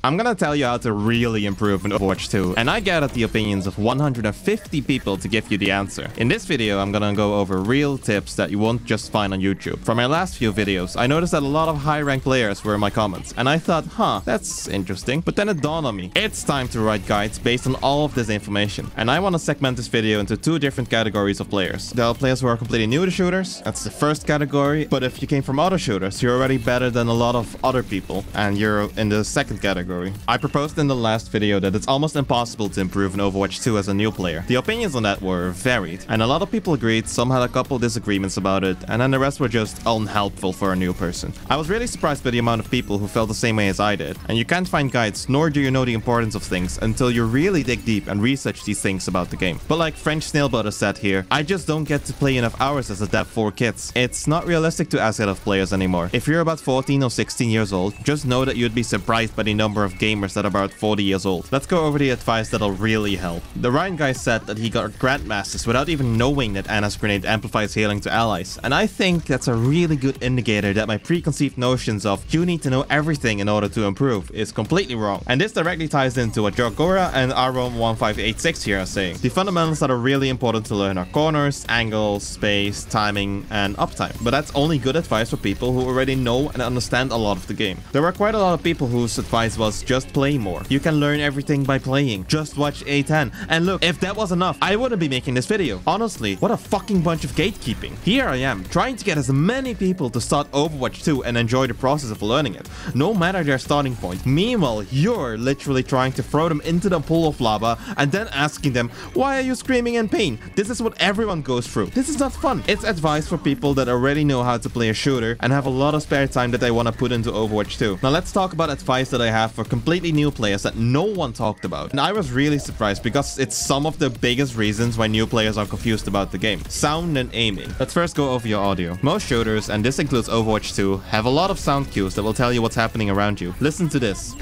I'm gonna tell you how to really improve in Overwatch 2, and I gathered the opinions of 150 people to give you the answer. In this video, I'm gonna go over real tips that you won't just find on YouTube. From my last few videos, I noticed that a lot of high-ranked players were in my comments, and I thought, that's interesting. But then it dawned on me, it's time to write guides based on all of this information. And I want to segment this video into two different categories of players. There are players who are completely new to shooters, that's the first category, but if you came from other shooters, you're already better than a lot of other people, and you're in the second category. I proposed in the last video that it's almost impossible to improve in Overwatch 2 as a new player. The opinions on that were varied, and a lot of people agreed, some had a couple disagreements about it, and then the rest were just unhelpful for a new person. I was really surprised by the amount of people who felt the same way as I did, and you can't find guides, nor do you know the importance of things until you really dig deep and research these things about the game. But like French Snailbutter said here, I just don't get to play enough hours as a dev for kids. It's not realistic to ask that of players anymore. If you're about 14 or 16 years old, just know that you'd be surprised by the number of gamers that are about 40 years old. Let's go over the advice that'll really help. The Ryan guy said that he got Grandmasters without even knowing that Anna's grenade amplifies healing to allies, and I think that's a really good indicator that my preconceived notions of you need to know everything in order to improve is completely wrong. And this directly ties into what Jorgora and Arom1586 here are saying. The fundamentals that are really important to learn are corners, angles, space, timing, and uptime. But that's only good advice for people who already know and understand a lot of the game. There were quite a lot of people whose advice was just play more. You can learn everything by playing. Just watch A10. And look, if that was enough, I wouldn't be making this video. Honestly, what a fucking bunch of gatekeeping. Here I am, trying to get as many people to start Overwatch 2 and enjoy the process of learning it, no matter their starting point. Meanwhile, you're literally trying to throw them into the pool of lava and then asking them, why are you screaming in pain? This is what everyone goes through. This is not fun. It's advice for people that already know how to play a shooter and have a lot of spare time that they want to put into Overwatch 2. Now let's talk about advice that I have for completely new players that no one talked about. And I was really surprised because it's some of the biggest reasons why new players are confused about the game. Sound and aiming. Let's first go over your audio. Most shooters, and this includes Overwatch 2, have a lot of sound cues that will tell you what's happening around you. Listen to this.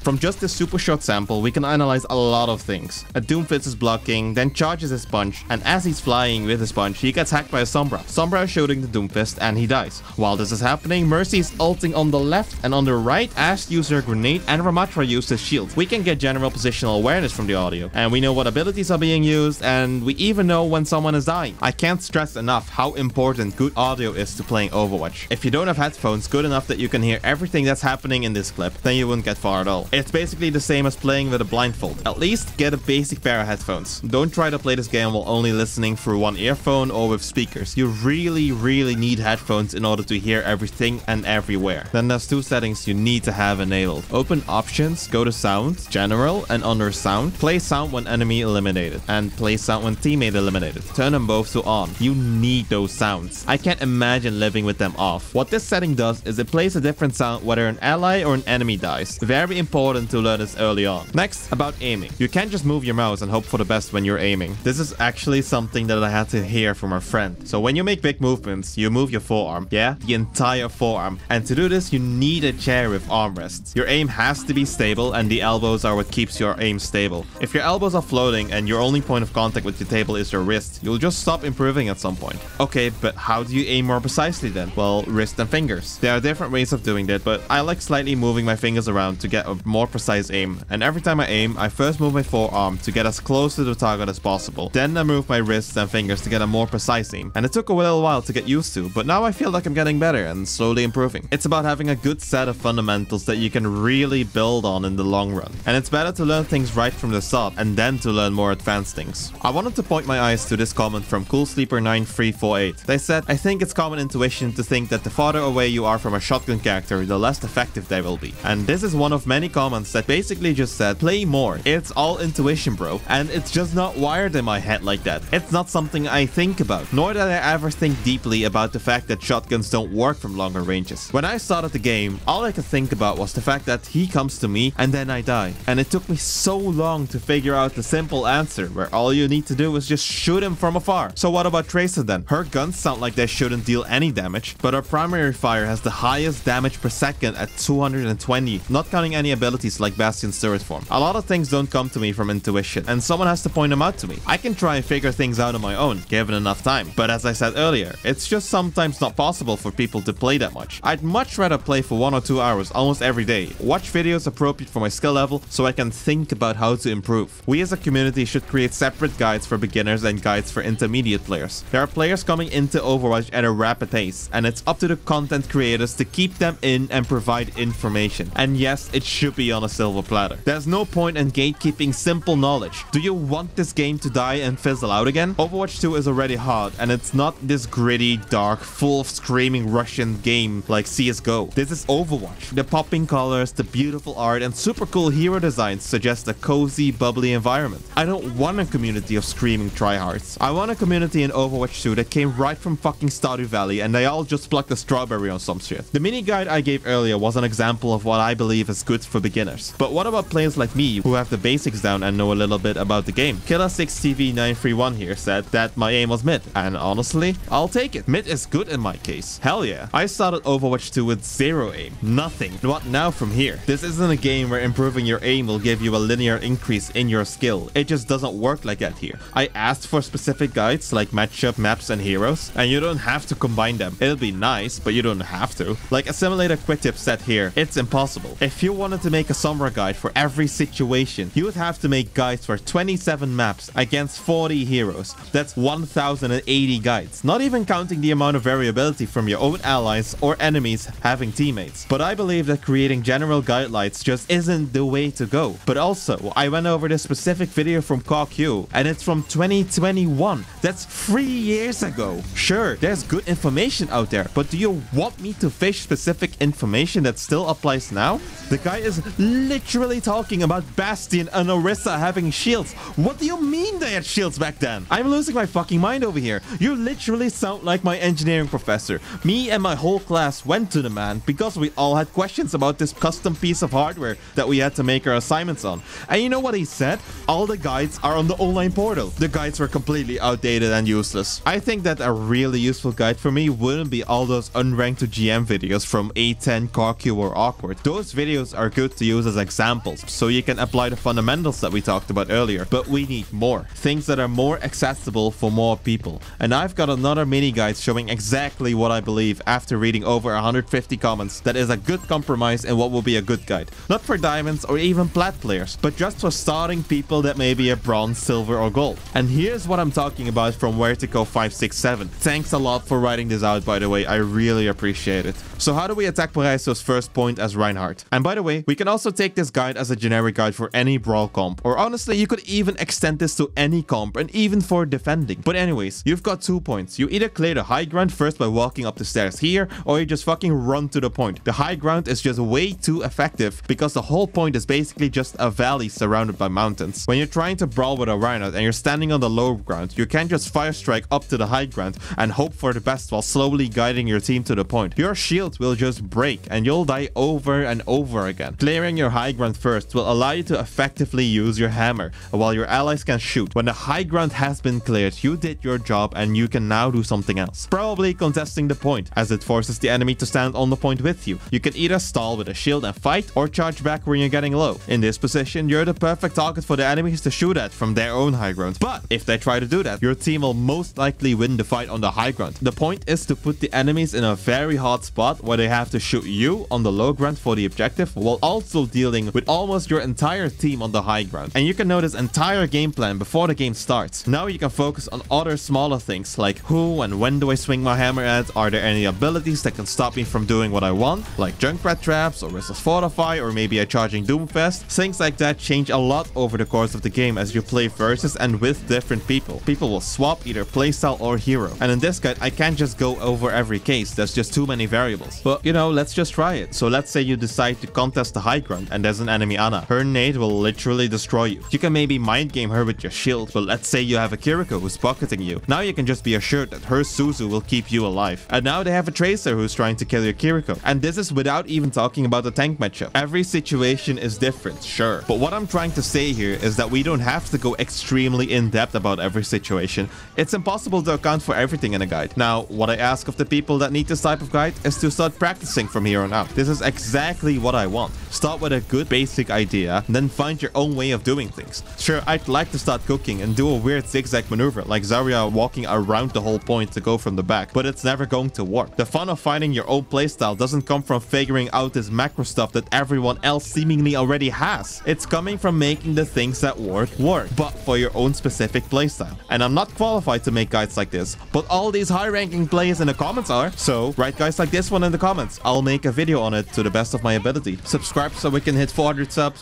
From just this super short sample, we can analyze a lot of things. A Doomfist is blocking, then charges his punch, and as he's flying with his punch, he gets hacked by a Sombra. Sombra is shooting the Doomfist, and he dies. While this is happening, Mercy is ulting on the left, and on the right, Ashe used her grenade, and Ramatra used his shield. We can get general positional awareness from the audio, and we know what abilities are being used, and we even know when someone is dying. I can't stress enough how important good audio is to playing Overwatch. If you don't have headphones good enough that you can hear everything that's happening in this clip, then you wouldn't get far at all. It's basically the same as playing with a blindfold. At least get a basic pair of headphones. Don't try to play this game while only listening through one earphone or with speakers. You really need headphones in order to hear everything and everywhere. Then there's two settings you need to have enabled. Open options, go to sound, general, and under sound, play sound when enemy eliminated, and play sound when teammate eliminated. Turn them both to on. You need those sounds. I can't imagine living with them off. What this setting does is it plays a different sound whether an ally or an enemy dies. Very important to learn this early on. Next, about aiming. You can't just move your mouse and hope for the best when you're aiming. This is actually something that I had to hear from a friend. So when you make big movements, you move your forearm. Yeah, the entire forearm. And to do this, you need a chair with armrests. Your aim has to be stable, and the elbows are what keeps your aim stable. If your elbows are floating and your only point of contact with your table is your wrist, you'll just stop improving at some point. Okay, but how do you aim more precisely then? Well, wrist and fingers. There are different ways of doing that, but I like slightly moving my fingers around to get a more precise aim, and every time I aim, I first move my forearm to get as close to the target as possible. Then I move my wrists and fingers to get a more precise aim, and it took a little while to get used to, but now I feel like I'm getting better and slowly improving. It's about having a good set of fundamentals that you can really build on in the long run, and it's better to learn things right from the start and then to learn more advanced things. I wanted to point my eyes to this comment from CoolSleeper9348. They said, I think it's common intuition to think that the farther away you are from a shotgun character, the less effective they will be. And this is one of many comments that basically just said, play more. It's all intuition, bro. And it's just not wired in my head like that. It's not something I think about, nor did I ever think deeply about the fact that shotguns don't work from longer ranges. When I started the game, all I could think about was the fact that he comes to me and then I die. And it took me so long to figure out the simple answer, where all you need to do is just shoot him from afar. So what about Tracer then? Her guns sound like they shouldn't deal any damage, but her primary fire has the highest damage per second at 220, not counting any ability abilities like Bastion's turret form. A lot of things don't come to me from intuition, and someone has to point them out to me. I can try and figure things out on my own, given enough time. But as I said earlier, it's just sometimes not possible for people to play that much. I'd much rather play for 1 or 2 hours almost every day, watch videos appropriate for my skill level so I can think about how to improve. We as a community should create separate guides for beginners and guides for intermediate players. There are players coming into Overwatch at a rapid pace, and it's up to the content creators to keep them in and provide information. And yes, it should be on a silver platter. There's no point in gatekeeping simple knowledge. Do you want this game to die and fizzle out again? Overwatch 2 is already hard, and it's not this gritty, dark, full of screaming Russian game like CSGO. This is Overwatch. The popping colors, the beautiful art, and super cool hero designs suggest a cozy, bubbly environment. I don't want a community of screaming tryhards. I want a community in Overwatch 2 that came right from fucking Stardew Valley and they all just plucked a strawberry on some shit. The mini guide I gave earlier was an example of what I believe is good for beginners. But what about players like me who have the basics down and know a little bit about the game? Killer6TV931 here said that my aim was mid, and honestly, I'll take it. Mid is good in my case. Hell yeah. I started Overwatch 2 with zero aim. Nothing. What now from here? This isn't a game where improving your aim will give you a linear increase in your skill. It just doesn't work like that here. I asked for specific guides like matchup, maps, and heroes, and you don't have to combine them. It'll be nice, but you don't have to. Like Assimilator Quick Tip said here, it's impossible. If you wanted to make a Sombra guide for every situation, you would have to make guides for 27 maps against 40 heroes. That's 1080 guides, not even counting the amount of variability from your own allies or enemies having teammates. But I believe that creating general guidelines just isn't the way to go. But also, I went over this specific video from CawQ, and it's from 2021. That's 3 years ago. Sure, there's good information out there, but do you want me to fish specific information that still applies now? The guy is literally talking about Bastion and Orisa having shields. What do you mean they had shields back then? I'm losing my fucking mind over here. You literally sound like my engineering professor. Me and my whole class went to the man because we all had questions about this custom piece of hardware that we had to make our assignments on. And you know what he said? All the guides are on the online portal. The guides were completely outdated and useless. I think that a really useful guide for me wouldn't be all those unranked to GM videos from A10, CawQ, or Awkward. Those videos are good to use as examples, so you can apply the fundamentals that we talked about earlier. But we need more. Things that are more accessible for more people. And I've got another mini guide showing exactly what I believe after reading over 150 comments that is a good compromise in what will be a good guide. Not for diamonds or even plat players, but just for starting people that may be a bronze, silver, or gold. And here's what I'm talking about from Vertigo567. Thanks a lot for writing this out, by the way. I really appreciate it. So how do we attack Paraiso's first point as Reinhardt? And by the way, we can also take this guide as a generic guide for any brawl comp. Or honestly, you could even extend this to any comp and even for defending. But anyways, you've got 2 points. You either clear the high ground first by walking up the stairs here, or you just fucking run to the point. The high ground is just way too effective because the whole point is basically just a valley surrounded by mountains. When you're trying to brawl with a Reinhardt and you're standing on the low ground, you can't just fire strike up to the high ground and hope for the best while slowly guiding your team to the point. Your shield will just break and you'll die over and over again. Clearing your high ground first will allow you to effectively use your hammer while your allies can shoot. When the high ground has been cleared, you did your job and you can now do something else. Probably contesting the point, as it forces the enemy to stand on the point with you. You can either stall with a shield and fight or charge back when you're getting low. In this position, you're the perfect target for the enemies to shoot at from their own high ground. But if they try to do that, your team will most likely win the fight on the high ground. The point is to put the enemies in a very hard spot where they have to shoot you on the low ground for the objective, while also dealing with almost your entire team on the high ground. And you can know this entire game plan before the game starts. Now you can focus on other smaller things like who and when do I swing my hammer at, are there any abilities that can stop me from doing what I want, like Junkrat traps or resist fortify or maybe a charging Doomfist. Things like that change a lot over the course of the game as you play versus and with different people. People will swap either playstyle or hero. And in this guide, I can't just go over every case, there's just too many variables. But you know, let's just try it. So let's say you decide to contest the high ground and there's an enemy Ana. Her nade will literally destroy you. You can maybe mind game her with your shield, but let's say you have a Kiriko who's bucketing you. Now you can just be assured that her Suzu will keep you alive. And now they have a Tracer who's trying to kill your Kiriko. And this is without even talking about the tank matchup. Every situation is different, sure. But what I'm trying to say here is that we don't have to go extremely in-depth about every situation. It's impossible to account for everything in a guide. Now, what I ask of the people that need this type of guide is to start practicing from here on out. This is exactly what I want. Start with a good basic idea, and then find your own way of doing things. Sure, I'd like to start cooking and do a weird zigzag maneuver like Zarya walking around the whole point to go from the back, but it's never going to work. The fun of finding your own playstyle doesn't come from figuring out this macro stuff that everyone else seemingly already has. It's coming from making the things that work, but for your own specific playstyle. And I'm not qualified to make guides like this, but all these high-ranking plays in the comments are. So write guides like this one in the comments. I'll make a video on it to the best of my ability. Subscribe so we can hit 400 subs.